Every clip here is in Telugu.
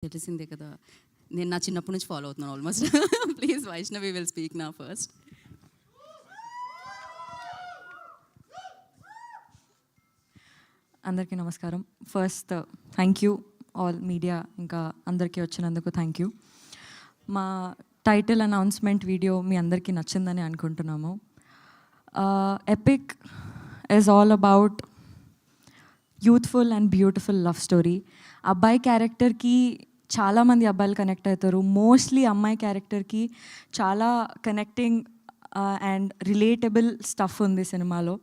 తెలిసిందే కదా, నేను నా చిన్నప్పటి నుంచి ఫాలో అవుతున్నాను almost. Please Vaishnavi will speak నా ఫస్ట్. అందరికీ నమస్కారం. First thank you all media, ఇంకా అందరికీ వచ్చినందుకు థ్యాంక్ యూ. మా టైటిల్ అనౌన్స్మెంట్ వీడియో మీ అందరికీ నచ్చిందని అనుకుంటున్నాము. Epic is all about youthful and beautiful love story. అబ్బాయి క్యారెక్టర్కి చాలామంది అబ్బాయిలు కనెక్ట్ అవుతారు. మోస్ట్లీ అమ్మాయి క్యారెక్టర్కి చాలా కనెక్టింగ్ అండ్ రిలేటబుల్ స్టఫ్ ఉంది సినిమాలో.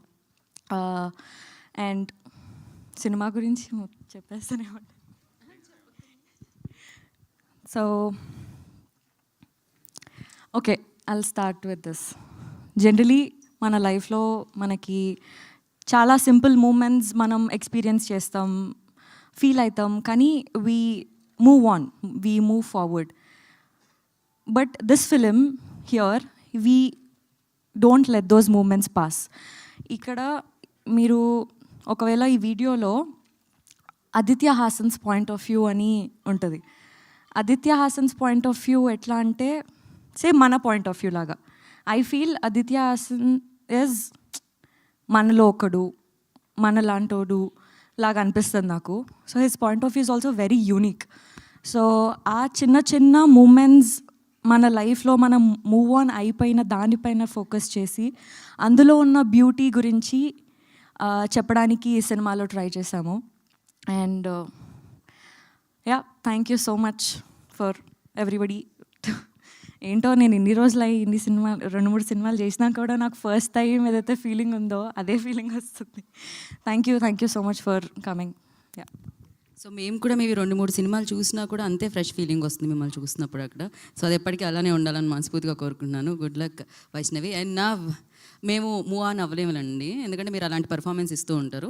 అండ్ సినిమా గురించి చెప్పేస్తూనే ఉంటాను. So okay, I'll start with this. Generally మన లైఫ్లో మనకి చాలా సింపుల్ మూమెంట్స్ మనం ఎక్స్పీరియన్స్ చేస్తాం, ఫీల్ అవుతాం, కానీ we move on, we move forward. But this film here we don't let those moments pass. ఇక్కడ మీరు ఒకవేళ ఈ వీడియోలో Aditya Haasan's point of view అని ఉంటుంది. Aditya Haasan's point of view ఎట్లా అంటే సేమ్ మన పాయింట్ ఆఫ్ వ్యూ లాగా. I feel Aditya Haasan is మనలో ఒకడు, మనలాంటోడు లాగా అనిపిస్తుంది నాకు. So his point of view is also very unique. So ఆ చిన్న చిన్న మూమెంట్స్ మన లైఫ్లో మనం మూవ్ ఆన్ అయిపోయిన దానిపైన ఫోకస్ చేసి అందులో ఉన్న బ్యూటీ గురించి చెప్పడానికి ఈ సినిమాలో ట్రై చేశాము. And yeah, thank you so much for everybody. ఏంటో నేను ఇన్ని రోజులు ఇన్ని సినిమాలు 2-3 సినిమాలు చేసినా కూడా నాకు ఫస్ట్ టైం ఏదైతే ఫీలింగ్ ఉందో అదే ఫీలింగ్ వస్తుంది. Thank you so much for coming. Yeah, so మేము కూడా మేబీ 2-3 సినిమాలు చూసినా కూడా అంతే ఫ్రెష్ ఫీలింగ్ వస్తుంది మిమ్మల్ని చూస్తున్నప్పుడు అక్కడ. సో అది ఎప్పటికీ అలానే ఉండాలని మనస్ఫూర్తిగా కోరుకుంటున్నాను. Good luck Vaishnavi. అండ్ నా మేము మూవ్ ఆన్ అవ్వలేములండి, ఎందుకంటే మీరు అలాంటి పర్ఫార్మెన్స్ ఇస్తూ ఉంటారు.